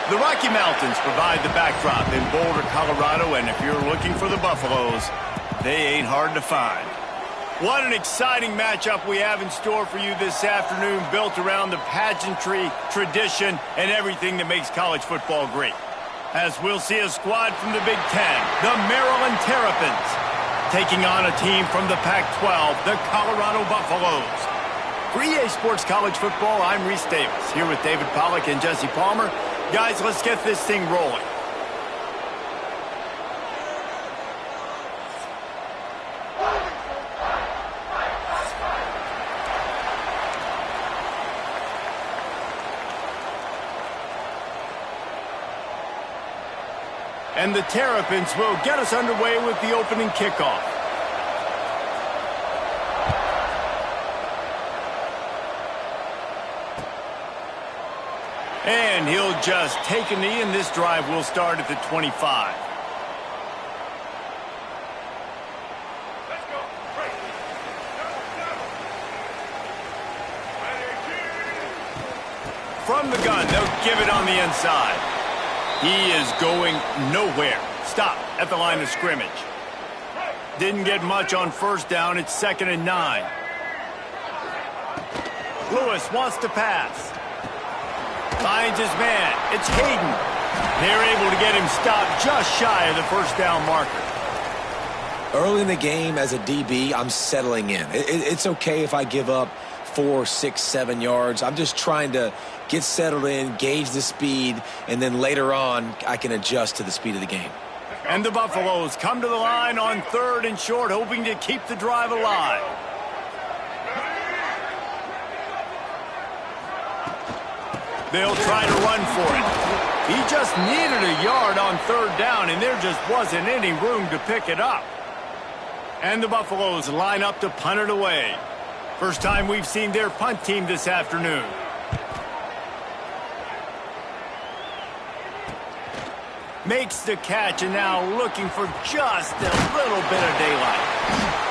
The Rocky Mountains provide the backdrop in Boulder, Colorado, and if you're looking for the Buffaloes, they ain't hard to find. What an exciting matchup we have in store for you this afternoon, built around the pageantry, tradition, and everything that makes college football great. As we'll see a squad from the Big Ten, the Maryland Terrapins, taking on a team from the Pac-12, the Colorado Buffaloes. For EA Sports College Football, I'm Reese Davis, here with David Pollack and Jesse Palmer. Guys, let's get this thing rolling. And the Terrapins will get us underway with the opening kickoff. And he'll just take a knee, and this drive will start at the 25. From the gun, they'll give it on the inside. He is going nowhere. Stop at the line of scrimmage. Didn't get much on first down. It's 2nd and 9. Lewis wants to pass. Finds his man. It's Hayden. They're able to get him stopped just shy of the first down marker. Early in the game as a DB, I'm settling in. It's okay if I give up 4, 6, 7 yards. I'm just trying to get settled in, gauge the speed, and then later on, I can adjust to the speed of the game. And the Buffaloes come to the line on 3rd and short, hoping to keep the drive alive. They'll try to run for it. He just needed a yard on 3rd down, and there just wasn't any room to pick it up. And the Buffaloes line up to punt it away. First time we've seen their punt team this afternoon. Makes the catch, and now looking for just a little bit of daylight.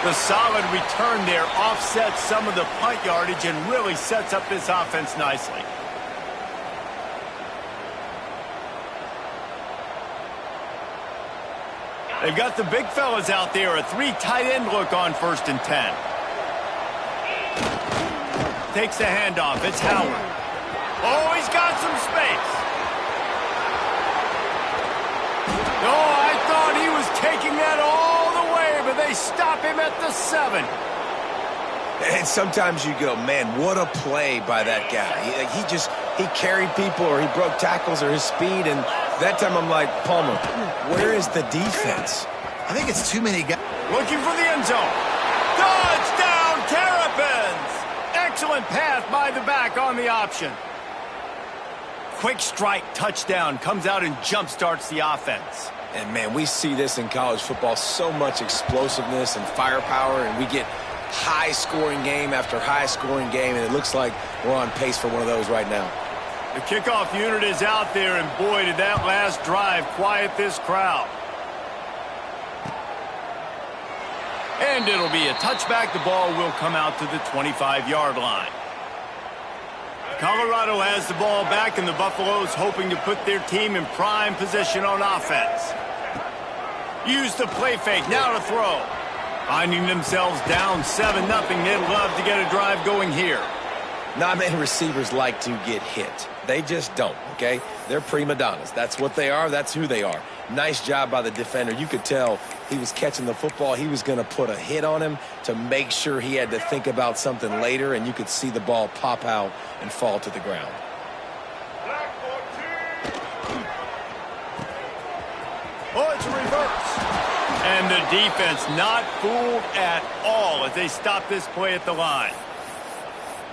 The solid return there offsets some of the punt yardage and really sets up this offense nicely. They've got the big fellas out there, a 3 tight end look on 1st and 10. Takes the handoff. It's Howard. Oh, he's got some space. Oh, I thought he was taking that all the way, but they stop him at the 7. And sometimes you go, man, what a play by that guy. He carried people, or he broke tackles, or his speed, and that time I'm like, Palmer, where is the defense? I think it's too many guys. Looking for the end zone. Touchdown, Terrapins! Excellent pass by the back on the option. Quick strike touchdown comes out and jump starts the offense. And, man, we see this in college football, so much explosiveness and firepower, and we get high-scoring game after high-scoring game, and it looks like we're on pace for one of those right now. The kickoff unit is out there, and boy, did that last drive quiet this crowd. And it'll be a touchback. The ball will come out to the 25-yard line. Colorado has the ball back, and the Buffaloes hoping to put their team in prime position on offense. Use the play fake, now to throw. Finding themselves down 7-0, they'd love to get a drive going here. Not many receivers like to get hit. They just don't, okay? They're prima donnas. That's what they are. That's who they are. Nice job by the defender. You could tell he was catching the football. He was going to put a hit on him to make sure he had to think about something later, and you could see the ball pop out and fall to the ground. Oh, it's a reverse. And the defense not fooled at all as they stop this play at the line.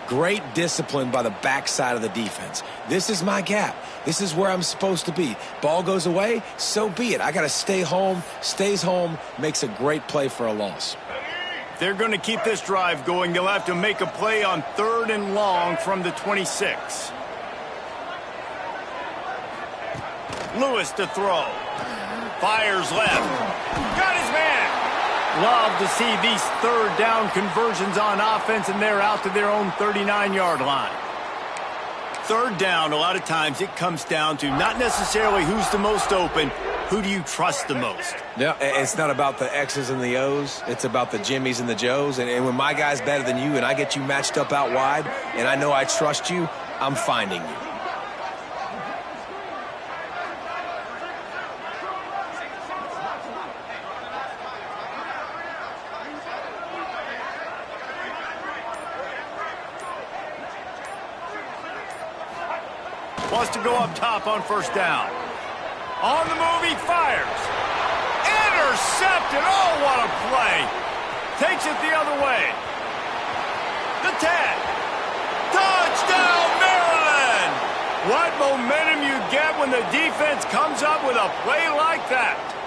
Great discipline by the backside of the defense. This is my gap. This is where I'm supposed to be. Ball goes away, so be it. I got to stay home. Stays home, makes a great play for a loss. They're going to keep this drive going. They'll have to make a play on 3rd and long from the 26. Lewis to throw. Fires left. Got his man. Love to see these 3rd down conversions on offense, and they're out to their own 39-yard line. Third down, a lot of times it comes down to not necessarily who's the most open, who do you trust the most? Yeah, it's not about the X's and the O's. It's about the Jimmies and the Joes. And when my guy's better than you and I get you matched up out wide and I know I trust you, I'm finding you. Wants to go up top on first down. On the move, he fires. Intercepted. Oh, what a play. Takes it the other way. The 10. Touchdown, Maryland. What momentum you get when the defense comes up with a play like that.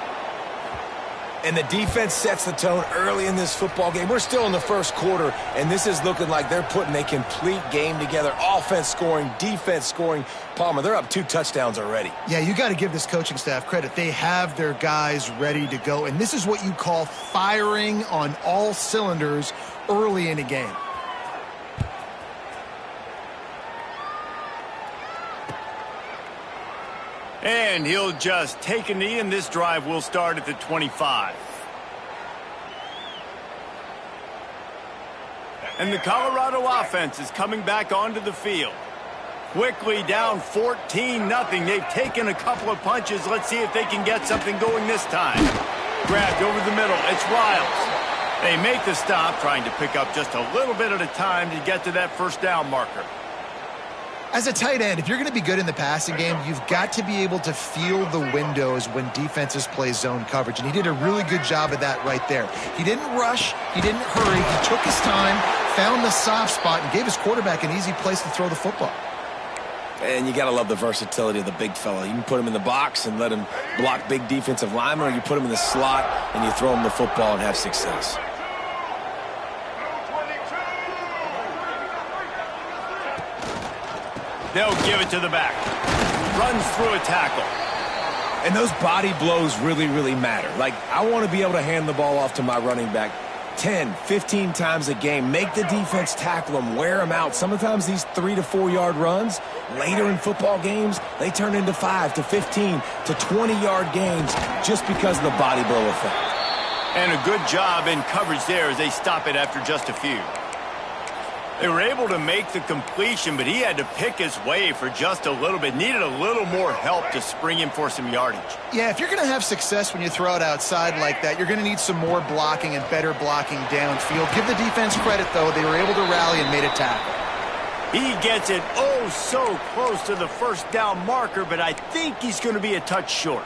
And the defense sets the tone early in this football game. We're still in the first quarter, and this is looking like they're putting a complete game together. Offense scoring, defense scoring. Palmer, they're up 2 touchdowns already. Yeah, you got to give this coaching staff credit. They have their guys ready to go, and this is what you call firing on all cylinders early in a game. And he'll just take a knee, and this drive will start at the 25. And the Colorado offense is coming back onto the field. Quickly down 14-0. They've taken a couple of punches. Let's see if they can get something going this time. Grabbed over the middle. It's Riles. They make the stop, trying to pick up just a little bit at a time to get to that first down marker. As a tight end, if you're going to be good in the passing game, you've got to be able to feel the windows when defenses play zone coverage. And he did a really good job of that right there. He didn't rush. He didn't hurry. He took his time, found the soft spot, and gave his quarterback an easy place to throw the football. And you got to love the versatility of the big fella. You can put him in the box and let him block big defensive linemen, or you put him in the slot and you throw him the football and have success. They'll give it to the back. Runs through a tackle. And those body blows really, really matter. Like, I want to be able to hand the ball off to my running back 10, 15 times a game. Make the defense tackle them, wear them out. Sometimes these 3 to 4 yard runs, later in football games, they turn into 5 to 15 to 20-yard games just because of the body blow effect. And a good job in coverage there as they stop it after just a few. They were able to make the completion, but he had to pick his way for just a little bit. Needed a little more help to spring him for some yardage. Yeah, if you're going to have success when you throw it outside like that, you're going to need some more blocking and better blocking downfield. Give the defense credit, though. They were able to rally and made a tackle. He gets it oh so close to the first down marker, but I think he's going to be a touch short.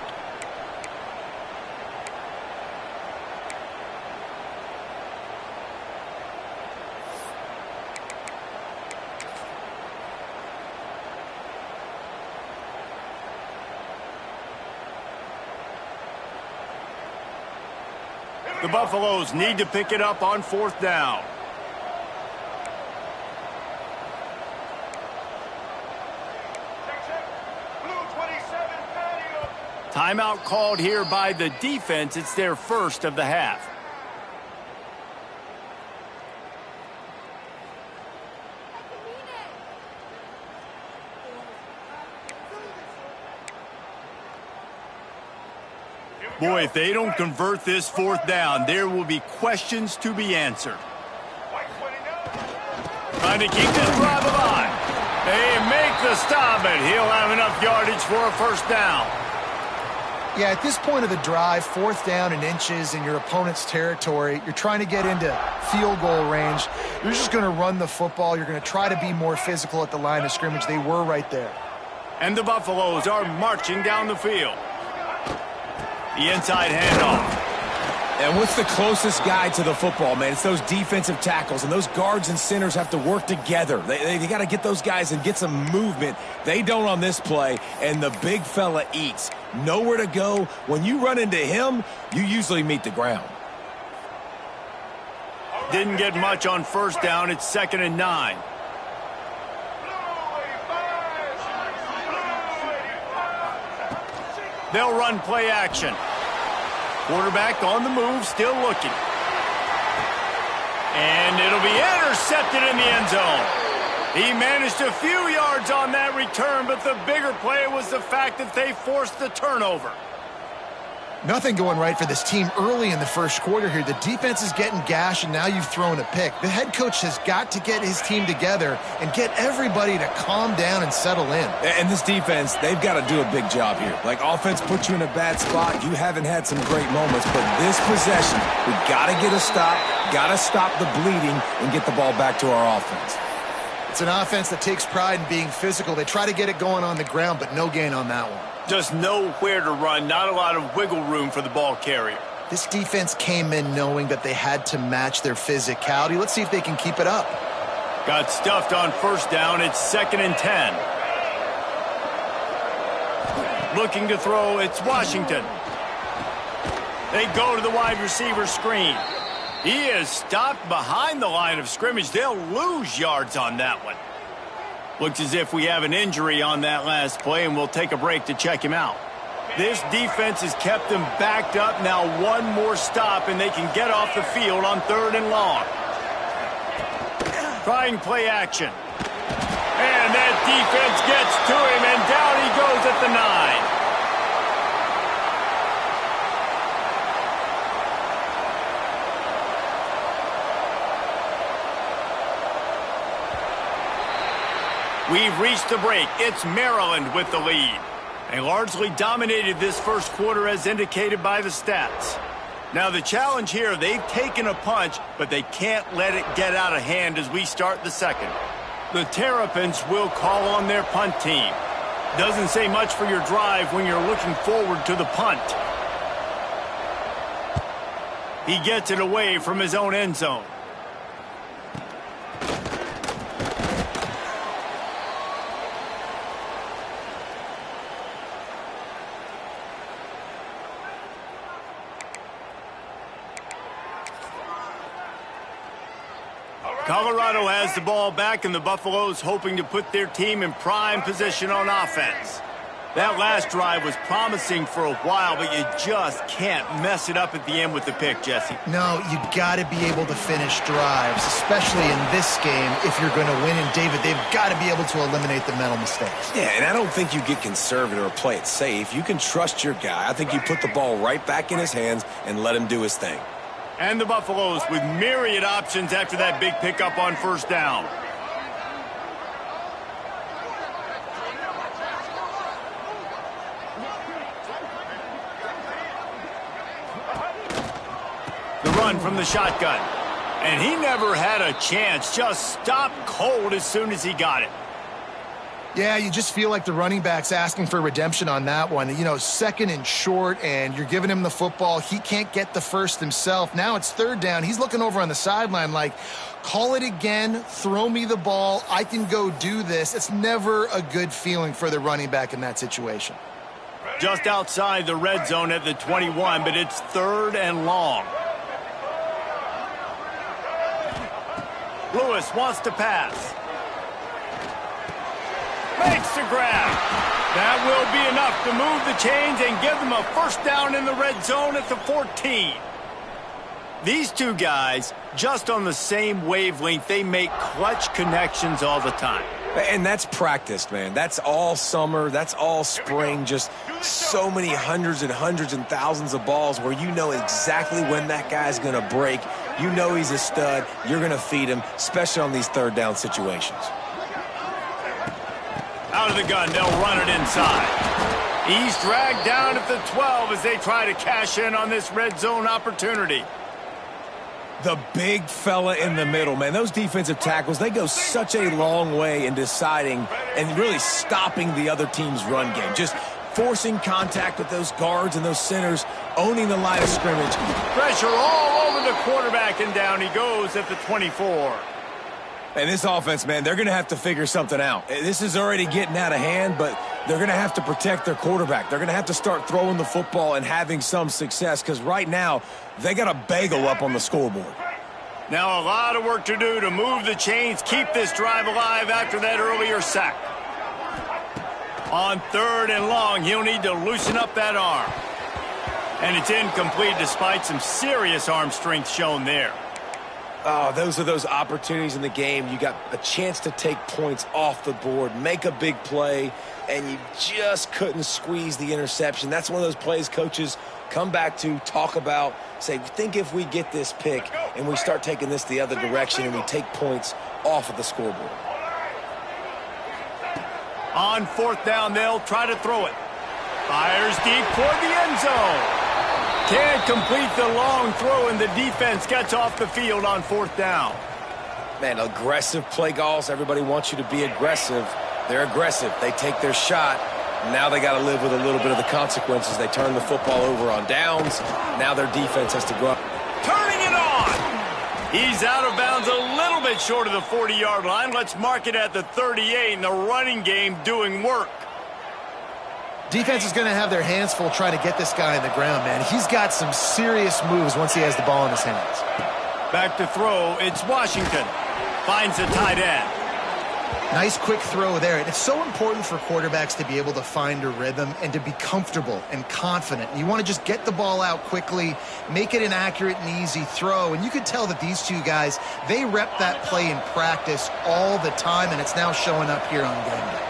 The Buffaloes need to pick it up on fourth down. Timeout called here by the defense. It's their first of the half. Boy, if they don't convert this fourth down, there will be questions to be answered. Trying to keep this drive alive. They make the stop, and he'll have enough yardage for a first down. Yeah, at this point of the drive, fourth down and inches in your opponent's territory, you're trying to get into field goal range. You're just going to run the football. You're going to try to be more physical at the line of scrimmage. They were right there. And the Buffaloes are marching down the field. The inside handoff. And what's the closest guy to the football, man? It's those defensive tackles, and those guards and centers have to work together. They got to get those guys and get some movement. They don't on this play, and the big fella eats. Nowhere to go. When you run into him, you usually meet the ground. Didn't get much on first down. It's 2nd and 9. They'll run play action. Quarterback on the move, still looking. And it'll be intercepted in the end zone. He managed a few yards on that return, but the bigger play was the fact that they forced the turnover. Nothing going right for this team early in the first quarter here. The defense is getting gashed, and now you've thrown a pick. The head coach has got to get his team together and get everybody to calm down and settle in. And this defense, they've got to do a big job here. Like, offense puts you in a bad spot. You haven't had some great moments, but this possession, we got to get a stop, got to stop the bleeding, and get the ball back to our offense. It's an offense that takes pride in being physical. They try to get it going on the ground, but no gain on that one. Just nowhere to run, not a lot of wiggle room for the ball carrier. This defense came in knowing that they had to match their physicality. Let's see if they can keep it up. Got stuffed on first down. It's 2nd and 10. Looking to throw, it's Washington. They go to the wide receiver screen. He is stopped behind the line of scrimmage. They'll lose yards on that one. Looks as if we have an injury on that last play, and we'll take a break to check him out. This defense has kept them backed up. Now one more stop, and they can get off the field on 3rd and long. Trying play action. And that defense gets to him, and down he goes at the 9. We've reached the break. It's Maryland with the lead. They largely dominated this first quarter as indicated by the stats. Now the challenge here, they've taken a punch, but they can't let it get out of hand as we start the second. The Terrapins will call on their punt team. Doesn't say much for your drive when you're looking forward to the punt. He gets it away from his own end zone. Colorado has the ball back, and the Buffaloes hoping to put their team in prime position on offense. That last drive was promising for a while, but you just can't mess it up at the end with the pick, Jesse. No, you got to be able to finish drives, especially in this game if you're going to win. And, David, they've got to be able to eliminate the mental mistakes. Yeah, and I don't think you get conservative or play it safe. You can trust your guy. I think you put the ball right back in his hands and let him do his thing. And the Buffaloes with myriad options after that big pickup on first down. The run from the shotgun. And he never had a chance. Just stopped cold as soon as he got it. Yeah, you just feel like the running back's asking for redemption on that one. You know, 2nd and short, and you're giving him the football. He can't get the first himself. Now it's 3rd down. He's looking over on the sideline like, call it again, throw me the ball, I can go do this. It's never a good feeling for the running back in that situation. Just outside the red zone at the 21, but it's 3rd and long. Lewis wants to pass. Makes the grab. That will be enough to move the chains and give them a first down in the red zone at the 14. These two guys, just on the same wavelength, they make clutch connections all the time. And that's practiced, man. That's all summer. That's all spring. Just so many hundreds and hundreds and thousands of balls where you know exactly when that guy's going to break. You know he's a stud. You're going to feed him, especially on these 3rd down situations. Out of the gun, they'll run it inside. He's dragged down at the 12 as they try to cash in on this red zone opportunity. The big fella in the middle, man. Those defensive tackles, they go such a long way in deciding and really stopping the other team's run game. Just forcing contact with those guards and those centers, owning the line of scrimmage. Pressure all over the quarterback, and down he goes at the 24. And this offense, man, they're going to have to figure something out. This is already getting out of hand, but they're going to have to protect their quarterback. They're going to have to start throwing the football and having some success because right now they got a bagel up on the scoreboard. Now a lot of work to do to move the chains, keep this drive alive after that earlier sack. On 3rd and long, he'll need to loosen up that arm. And it's incomplete despite some serious arm strength shown there. Oh, those are those opportunities in the game. You got a chance to take points off the board, make a big play, and you just couldn't squeeze the interception. That's one of those plays coaches come back to, talk about, say, think if we get this pick and we start taking this the other direction and we take points off of the scoreboard. On fourth down, they'll try to throw it. Fires deep toward the end zone. Can't complete the long throw, and the defense gets off the field on fourth down. Man, aggressive play calls. Everybody wants you to be aggressive. They're aggressive. They take their shot. Now they got to live with a little bit of the consequences. They turn the football over on downs. Now their defense has to go up. Turning it on. He's out of bounds a little bit short of the 40-yard line. Let's mark it at the 38, and the running game doing work. Defense is going to have their hands full trying to get this guy on the ground, man. He's got some serious moves once he has the ball in his hands. Back to throw, it's Washington. Finds a tight end. Nice quick throw there. And it's so important for quarterbacks to be able to find a rhythm and to be comfortable and confident. You want to just get the ball out quickly, make it an accurate and easy throw. And you could tell that these two guys, they rep that play in practice all the time, and it's now showing up here on game day.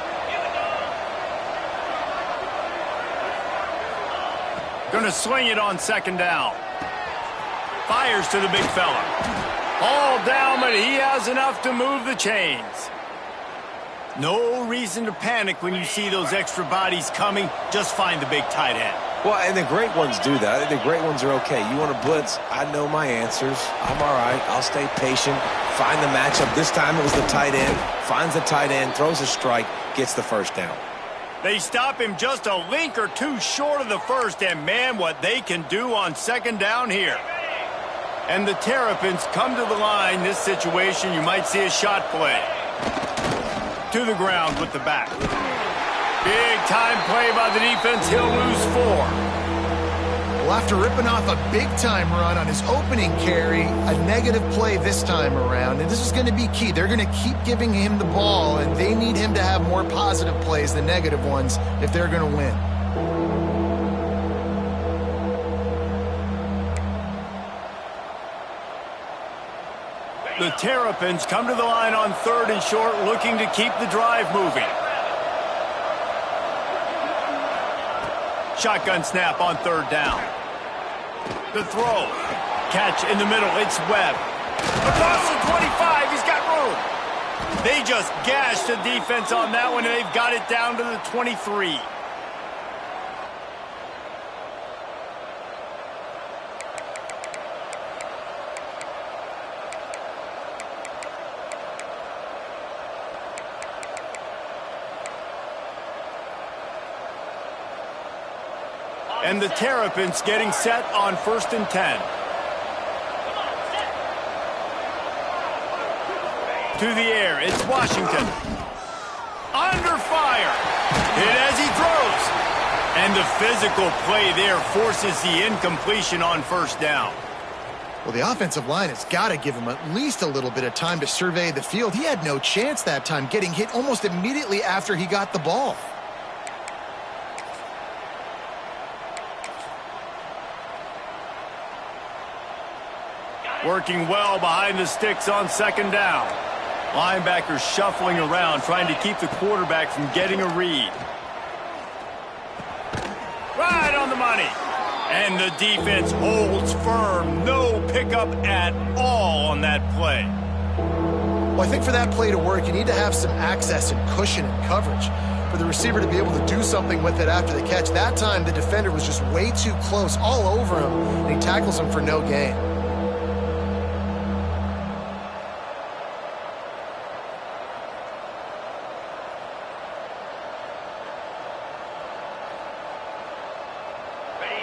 Going to swing it on second down. Fires to the big fella. All down, but he has enough to move the chains. No reason to panic when you see those extra bodies coming. Just find the big tight end. Well, and the great ones do that. I think the great ones are okay. You want to blitz? I know my answers. I'm all right. I'll stay patient. Find the matchup. This time it was the tight end. Finds the tight end, throws a strike, gets the first down. They stop him just a link or two short of the first, and man, what they can do on second down here. And the Terrapins come to the line. This situation, you might see a shot play. To the ground with the back. Big time play by the defense. He'll lose 4. Well, after ripping off a big-time run on his opening carry, a negative play this time around, and this is going to be key. They're going to keep giving him the ball, and they need him to have more positive plays than negative ones if they're going to win. The Terrapins come to the line on third and short, looking to keep the drive moving. Shotgun snap on third down. The throw. Catch in the middle. It's Webb. Across the 25. He's got room. They just gashed the defense on that one, and they've got it down to the 23. And the Terrapins getting set on 1st and 10. To the air, it's Washington. Under fire. Hit as he throws. And the physical play there forces the incompletion on first down. Well, the offensive line has got to give him at least a little bit of time to survey the field. He had no chance that time, getting hit almost immediately after he got the ball. Working well behind the sticks on second down. Linebackers shuffling around, trying to keep the quarterback from getting a read. Right on the money. And the defense holds firm. No pickup at all on that play. Well, I think for that play to work, you need to have some access and cushion and coverage for the receiver to be able to do something with it after the catch. That time, the defender was just way too close, all over him, and he tackles him for no gain.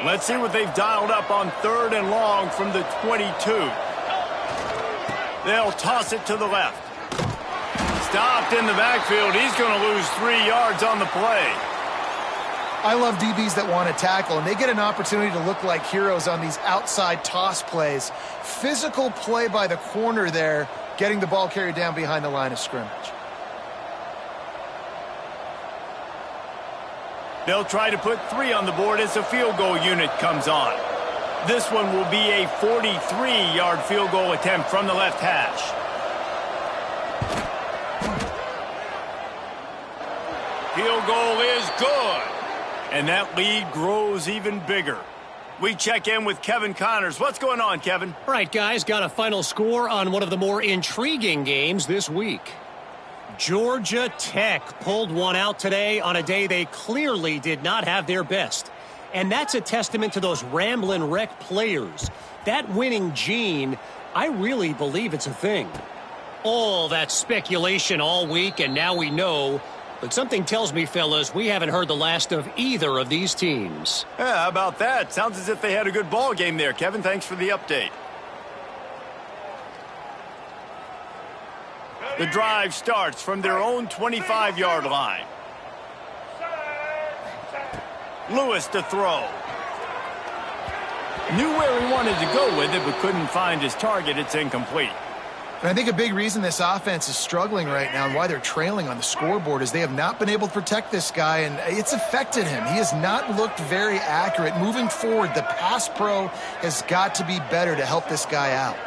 Let's see what they've dialed up on third and long from the 22. They'll toss it to the left. Stopped in the backfield. He's going to lose 3 yards on the play. I love DBs that want to tackle, and they get an opportunity to look like heroes on these outside toss plays. Physical play by the corner there, getting the ball carried down behind the line of scrimmage. They'll try to put 3 on the board as the field goal unit comes on. This one will be a 43-yard field goal attempt from the left hash. Field goal is good. And that lead grows even bigger. We check in with Kevin Connors. What's going on, Kevin? All right, guys, got a final score on one of the more intriguing games this week. Georgia Tech pulled one out today on a day they clearly did not have their best. And that's a testament to those Ramblin' Wreck players. That winning gene, I really believe it's a thing. All that speculation all week, and now we know. But something tells me, fellas, we haven't heard the last of either of these teams. Yeah, how about that? Sounds as if they had a good ball game there. Kevin, thanks for the update. The drive starts from their own 25-yard line. Lewis to throw. Knew where he wanted to go with it, but couldn't find his target. It's incomplete. And I think a big reason this offense is struggling right now and why they're trailing on the scoreboard is they have not been able to protect this guy, and it's affected him. He has not looked very accurate. Moving forward, the pass pro has got to be better to help this guy out.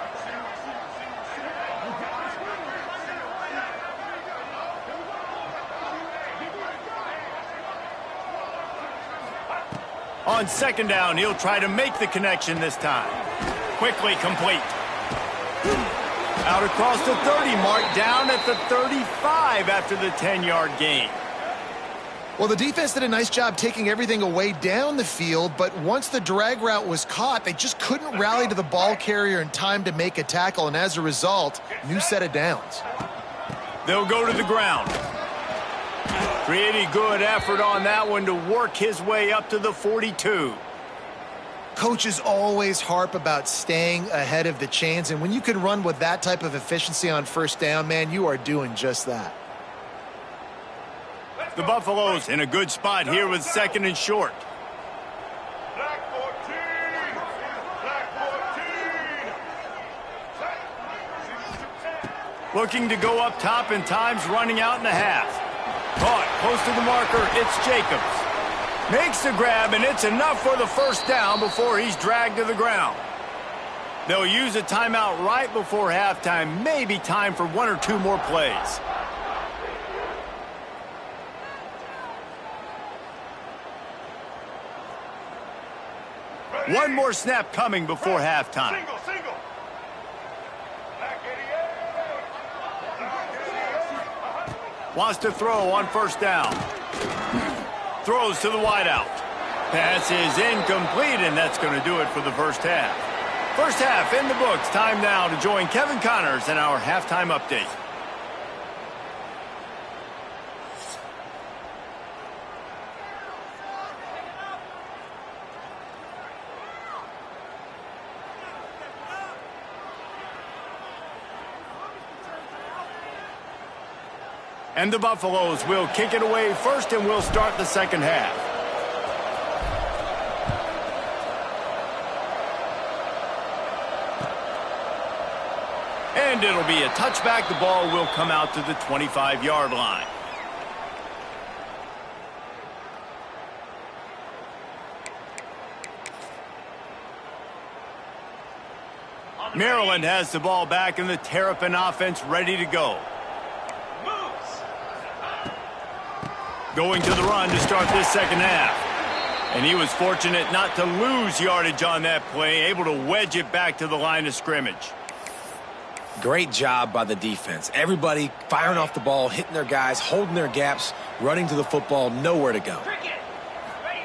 On second down, he'll try to make the connection this time. Quickly complete. Out across the 30 mark, down at the 35 after the 10-yard gain. Well, the defense did a nice job taking everything away down the field, but once the drag route was caught, they just couldn't rally to the ball carrier in time to make a tackle, and as a result, new set of downs. They'll go to the ground. Pretty good effort on that one to work his way up to the 42. Coaches always harp about staying ahead of the chains, and when you can run with that type of efficiency on first down, man, you are doing just that. The Buffaloes in a good spot here with second and short. Looking to go up top, and time's running out in the half. Caught close to the marker, it's Jacobs. Makes the grab, and it's enough for the first down before he's dragged to the ground. They'll use a timeout right before halftime. Maybe time for one or two more plays. One more snap coming before halftime. Wants to throw on first down. Throws to the wideout. Pass is incomplete, and that's going to do it for the first half. First half in the books. Time now to join Kevin Connors in our halftime update. And the Buffaloes will kick it away first, and we'll start the second half. And it'll be a touchback. The ball will come out to the 25-yard line. Maryland has the ball back, and the Terrapin offense ready to go. Going to the run to start this second half. And he was fortunate not to lose yardage on that play, able to wedge it back to the line of scrimmage. Great job by the defense. Everybody firing off the ball, hitting their guys, holding their gaps, running to the football, nowhere to go.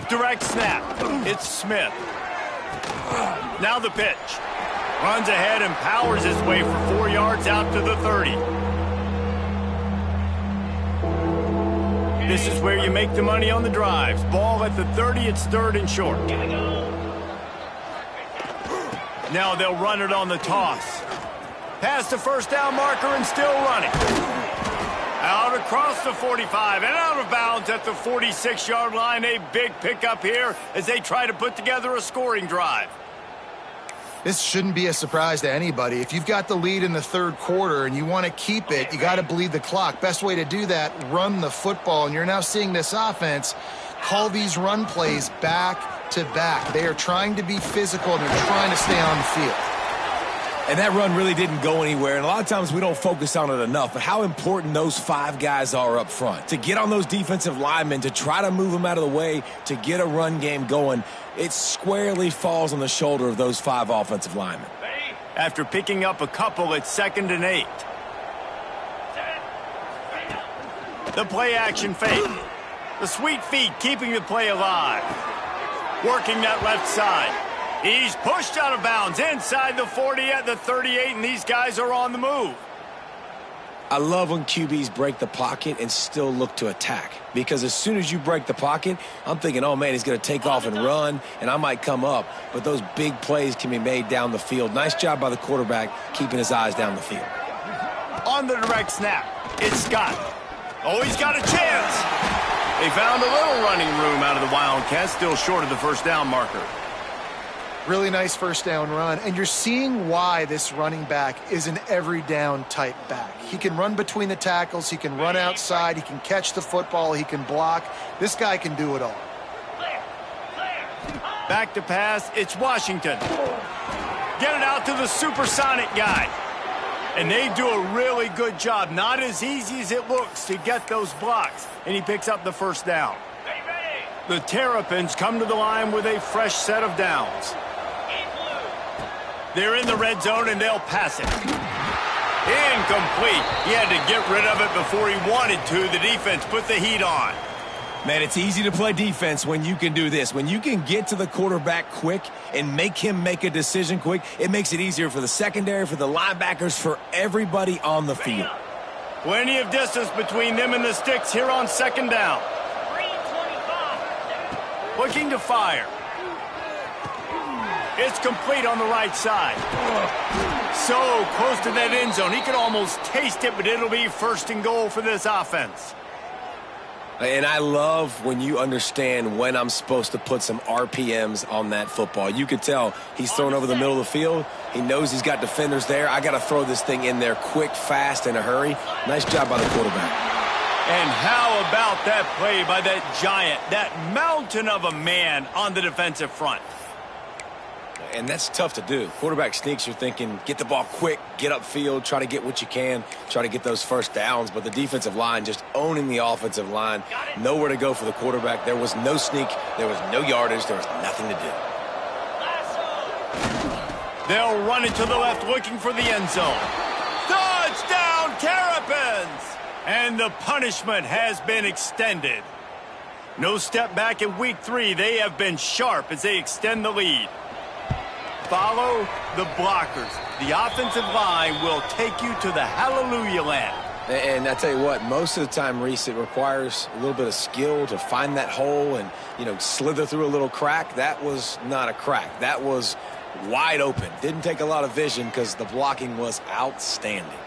Direct snap. It's Smith. Now the pitch. Runs ahead and powers his way for 4 yards out to the 30. This is where you make the money on the drives. Ball at the 30, it's third and short. Now they'll run it on the toss. Past the first down marker and still running. Out across the 45 and out of bounds at the 46-yard line. A big pickup here as they try to put together a scoring drive. This shouldn't be a surprise to anybody. If you've got the lead in the third quarter and you want to keep it, you got to bleed the clock. Best way to do that, run the football. And you're now seeing this offense call these run plays back to back. They are trying to be physical, and they're trying to stay on the field. And that run really didn't go anywhere, and a lot of times we don't focus on it enough, but how important those 5 guys are up front. To get on those defensive linemen, to try to move them out of the way, to get a run game going, it squarely falls on the shoulder of those 5 offensive linemen. After picking up a couple at 2nd and 8. The play action fake. The sweet feet keeping the play alive. Working that left side. He's pushed out of bounds inside the 40 at the 38, and these guys are on the move. I love when QBs break the pocket and still look to attack. Because as soon as you break the pocket, I'm thinking, oh, man, he's going to take off and run, and I might come up. But those big plays can be made down the field. Nice job by the quarterback keeping his eyes down the field. On the direct snap, it's Scott. Oh, he's got a chance. They found a little running room out of the Wildcats, still short of the first down marker. Really nice first down run, and you're seeing why this running back is an every down type back. He can run between the tackles, he can run outside, he can catch the football, he can block. This guy can do it all. Back to pass, it's Washington. Get it out to the supersonic guy. And they do a really good job. Not as easy as it looks to get those blocks. And he picks up the first down. The Terrapins come to the line with a fresh set of downs. They're in the red zone, and they'll pass it. Incomplete. He had to get rid of it before he wanted to. The defense put the heat on. Man, it's easy to play defense when you can do this. When you can get to the quarterback quick and make him make a decision quick, it makes it easier for the secondary, for the linebackers, for everybody on the field. Plenty of distance between them and the sticks here on 2nd down. Looking to fire. It's complete on the right side. So close to that end zone. He could almost taste it, but it'll be 1st and goal for this offense. And I love when you understand when I'm supposed to put some RPMs on that football. You could tell he's thrown over the middle of the field. He knows he's got defenders there. I got to throw this thing in there quick, fast, in a hurry. Nice job by the quarterback. And how about that play by that giant, that mountain of a man on the defensive front? And that's tough to do. Quarterback sneaks, you're thinking, get the ball quick, get upfield, try to get what you can, try to get those first downs. But the defensive line just owning the offensive line. Nowhere to go for the quarterback. There was no sneak. There was no yardage. There was nothing to do. They'll run it to the left looking for the end zone. Touchdown, Terrapins! And the punishment has been extended. No step back in week 3. They have been sharp as they extend the lead. Follow the blockers. The offensive line will take you to the hallelujah land. And I tell you what, most of the time, Reese, it requires a little bit of skill to find that hole and, slither through a little crack. That was not a crack. That was wide open. Didn't take a lot of vision because the blocking was outstanding.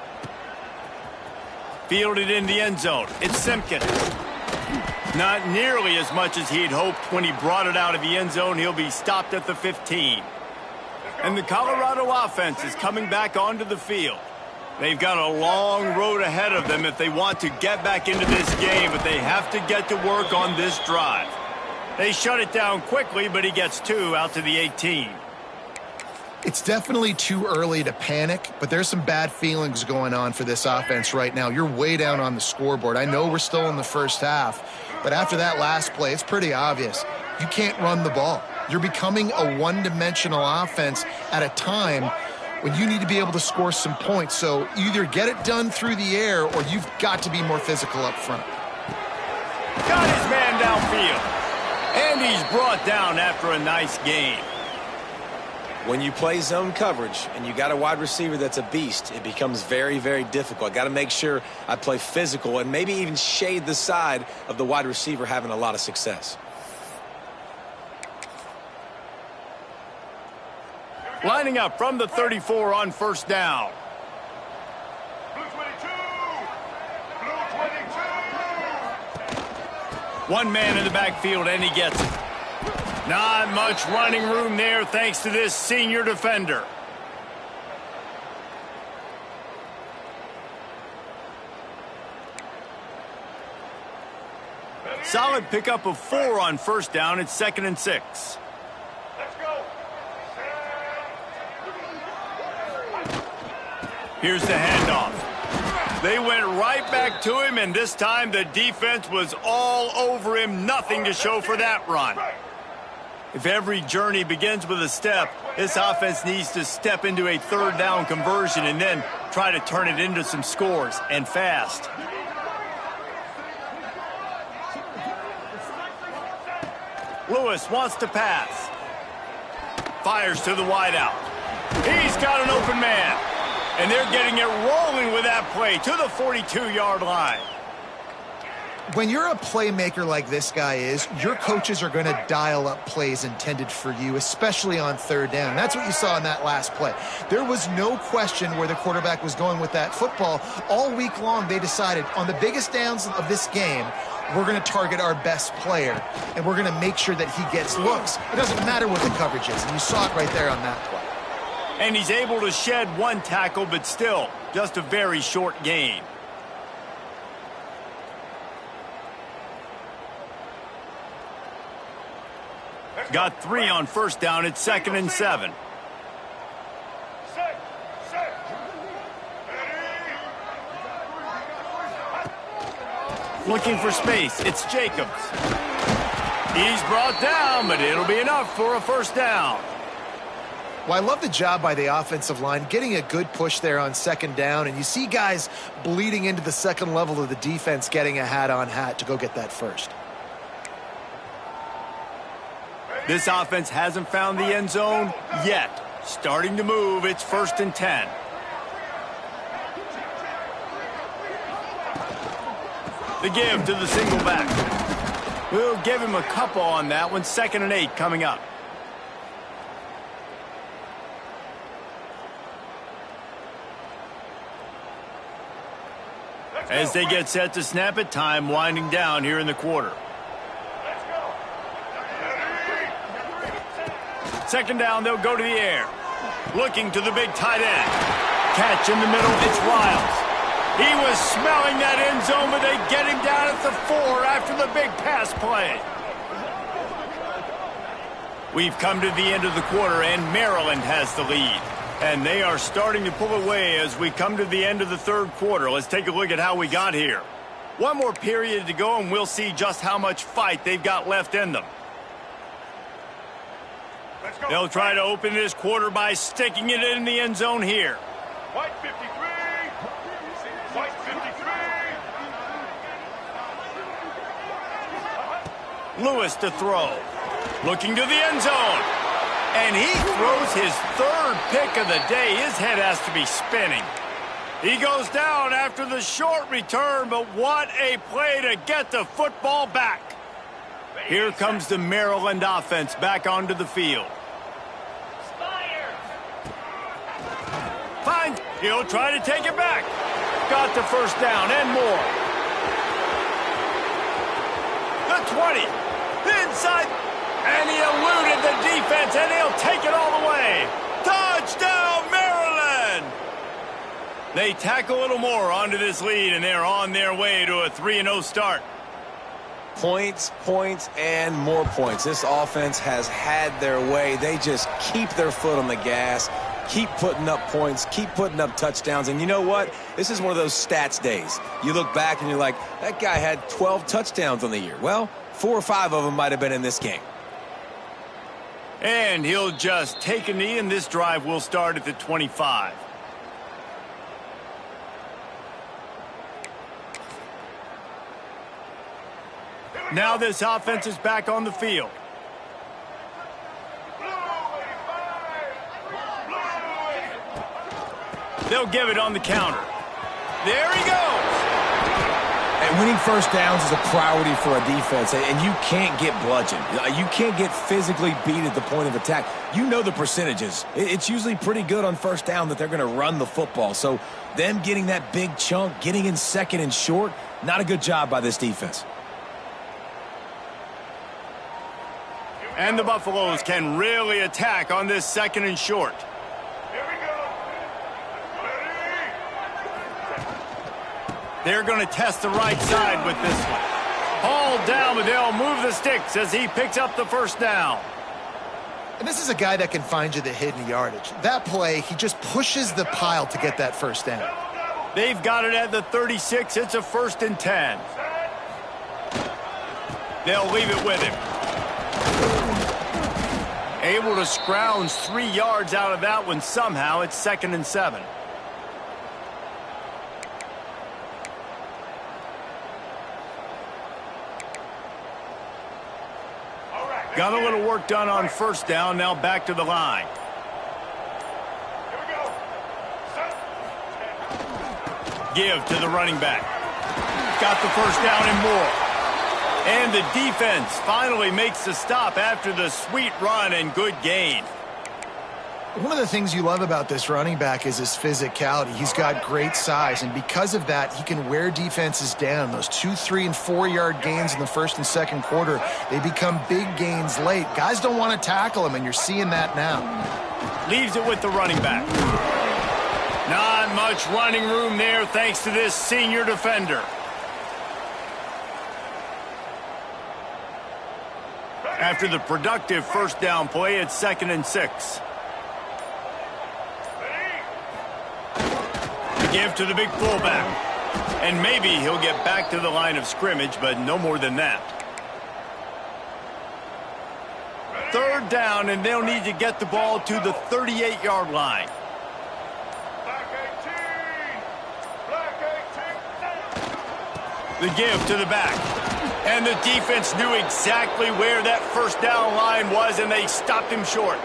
Fielded in the end zone. It's Simpkins. Not nearly as much as he'd hoped when he brought it out of the end zone. He'll be stopped at the 15. And the Colorado offense is coming back onto the field. They've got a long road ahead of them if they want to get back into this game, but they have to get to work on this drive. They shut it down quickly, but he gets 2 out to the 18. It's definitely too early to panic, but there's some bad feelings going on for this offense right now. You're way down on the scoreboard. I know we're still in the first half, but after that last play, it's pretty obvious. You can't run the ball. You're becoming a one-dimensional offense at a time when you need to be able to score some points. So either get it done through the air or you've got to be more physical up front. Got his man downfield. And he's brought down after a nice game. When you play zone coverage and you got a wide receiver that's a beast, it becomes very, very difficult. I got to make sure I play physical and maybe even shade the side of the wide receiver having a lot of success. Lining up from the 34 on 1st down. Blue 22. Blue 22. One man in the backfield, and he gets it. Not much running room there thanks to this senior defender. Solid pickup of 4 on 1st down. It's 2nd and 6. Here's the handoff. They went right back to him, and this time the defense was all over him. Nothing to show for that run. If every journey begins with a step, this offense needs to step into a third down conversion and then try to turn it into some scores, and fast. Lewis wants to pass. Fires to the wideout. He's got an open man. And they're getting it rolling with that play to the 42-yard line. When you're a playmaker like this guy is, your coaches are going to dial up plays intended for you, especially on third down. That's what you saw in that last play. There was no question where the quarterback was going with that football. All week long, they decided on the biggest downs of this game, we're going to target our best player, and we're going to make sure that he gets looks. It doesn't matter what the coverage is, and you saw it right there on that play. And he's able to shed one tackle, but still, just a very short gain. Got 3 on first down. It's 2nd and 7. Looking for space. It's Jacobs. He's brought down, but it'll be enough for a first down. Well, I love the job by the offensive line, getting a good push there on 2nd down, and you see guys bleeding into the second level of the defense getting a hat-on-hat to go get that first. This offense hasn't found the end zone yet. Starting to move, it's 1st and 10. The give to the single back. We'll give him a couple on that one. 2nd and 8 coming up. As they get set to snap it, time winding down here in the quarter. 2nd down, they'll go to the air. Looking to the big tight end. Catch in the middle, it's Riles. He was smelling that end zone, but they get him down at the 4 after the big pass play. We've come to the end of the quarter, and Maryland has the lead. And they are starting to pull away as we come to the end of the third quarter. Let's take a look at how we got here. One more period to go, and we'll see just how much fight they've got left in them. They'll try to open this quarter by sticking it in the end zone here. White 53. White 53. Lewis to throw. Looking to the end zone. And he throws his 3rd pick of the day. His head has to be spinning. He goes down after the short return, but what a play to get the football back. Here comes the Maryland offense back onto the field. Fine. He'll try to take it back. Got the first down and more. The 20. Inside. And he eluded the defense, and he'll take it all the way. Touchdown, Maryland! They tack a little more onto this lead, and they're on their way to a 3-0 start. Points, points, and more points. This offense has had their way. They just keep their foot on the gas, keep putting up points, keep putting up touchdowns. And you know what? This is one of those stats days. You look back and you're like, that guy had 12 touchdowns on the year. Well, 4 or 5 of them might have been in this game. And he'll just take a knee, and this drive will start at the 25. Now this offense is back on the field. They'll give it on the counter. There he goes. And winning first downs is a priority for a defense, and you can't get bludgeoned. You can't get physically beat at the point of attack. You know the percentages. It's usually pretty good on first down that they're going to run the football. So them getting that big chunk, getting in 2nd and short, not a good job by this defense. And the Buffaloes can really attack on this 2nd and short. Here we go. They're going to test the right side with this one. Hauled down, but they'll move the sticks as he picks up the first down. And this is a guy that can find you the hidden yardage. That play, he just pushes the pile to get that first down. They've got it at the 36. It's a 1st and 10. They'll leave it with him. Able to scrounge 3 yards out of that one somehow. It's 2nd and 7. Got a little work done on 1st down. Now back to the line. Here we go. Set. Give to the running back. Got the 1st down and more. And the defense finally makes the stop after the sweet run and good gain. One of the things you love about this running back is his physicality. He's got great size, and because of that, he can wear defenses down. Those 2, 3, and 4-yard gains in the 1st and 2nd quarter, they become big gains late. Guys don't want to tackle him, and you're seeing that now. Leaves it with the running back. Not much running room there thanks to this senior defender. After the productive 1st down play, it's 2nd and 6. Give to the big fullback. And maybe he'll get back to the line of scrimmage, but no more than that. 3rd down, and they'll need to get the ball to the 38-yard line. Black 18. Black 18. The give to the back. And the defense knew exactly where that 1st down line was, and they stopped him short.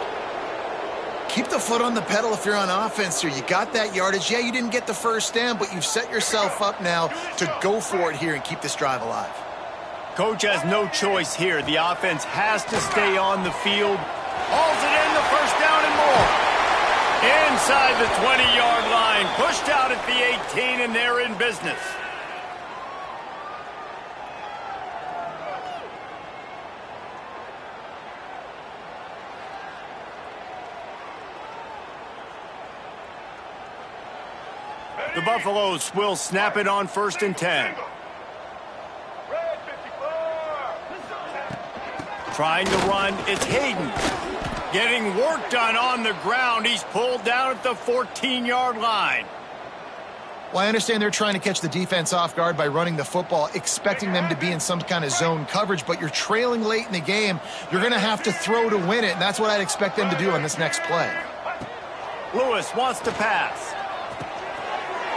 Keep the foot on the pedal if you're on offense here. You got that yardage. Yeah, you didn't get the 1st down, but you've set yourself up now to go for it here and keep this drive alive. Coach has no choice here. The offense has to stay on the field. Hauls it in, the 1st down and more. Inside the 20-yard line. Pushed out at the 18, and they're in business. The Buffaloes will snap it on 1st and 10. Red 54. Trying to run, it's Hayden. Getting work done on the ground. He's pulled down at the 14-yard line. Well, I understand they're trying to catch the defense off guard by running the football, expecting them to be in some kind of zone coverage, but you're trailing late in the game. You're going to have to throw to win it, and that's what I'd expect them to do on this next play. Lewis wants to pass.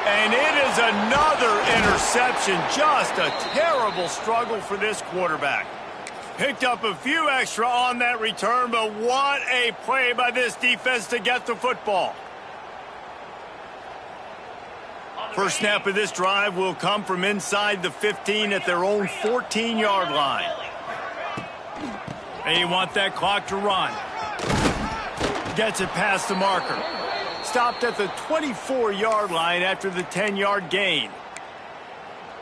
And it is another interception. Just a terrible struggle for this quarterback. Picked up a few extra on that return, but what a play by this defense to get the football. First snap of this drive will come from inside the 15 at their own 14-yard line. They want that clock to run. Gets it past the marker. Stopped at the 24-yard line after the 10-yard gain.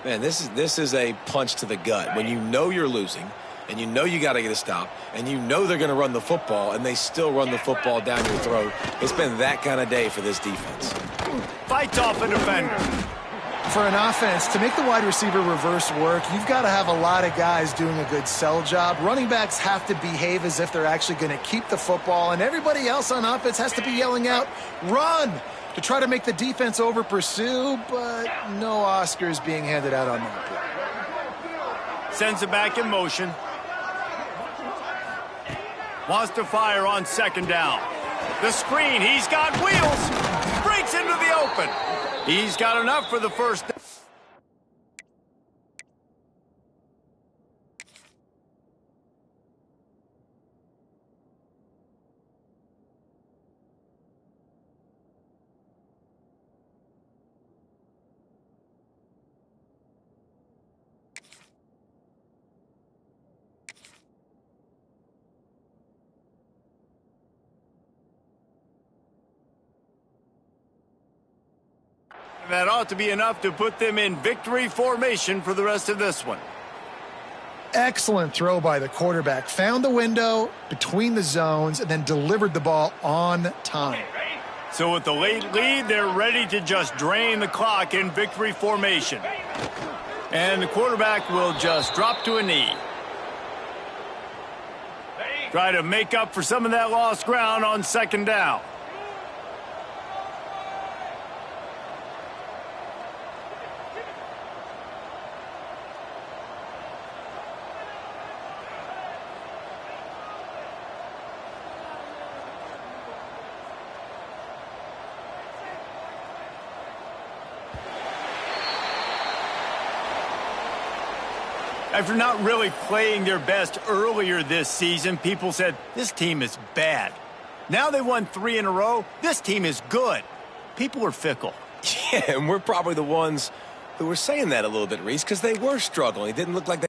Man, this is a punch to the gut. When you know you're losing, and you know you got to get a stop, and you know they're going to run the football, and they still run the football down your throat. It's been that kind of day for this defense. Fights off a defender. For an offense, to make the wide receiver reverse work, you've got to have a lot of guys doing a good sell job. Running backs have to behave as if they're actually going to keep the football, and everybody else on offense has to be yelling out, run, to try to make the defense over-pursue, but no Oscars being handed out on that play. Sends it back in motion. Wants to fire on 2nd down. The screen, he's got wheels. Breaks into the open. He's got enough for the 1st down. That ought to be enough to put them in victory formation for the rest of this one. Excellent throw by the quarterback. Found the window between the zones and then delivered the ball on time. So with the late lead, they're ready to just drain the clock in victory formation. And the quarterback will just drop to a knee. Try to make up for some of that lost ground on second down. After not really playing their best earlier this season, people said, this team is bad. Now they won 3 in a row. This team is good. People are fickle. Yeah, and we're probably the ones who were saying that a little bit, Reese, because they were struggling. It didn't look like they...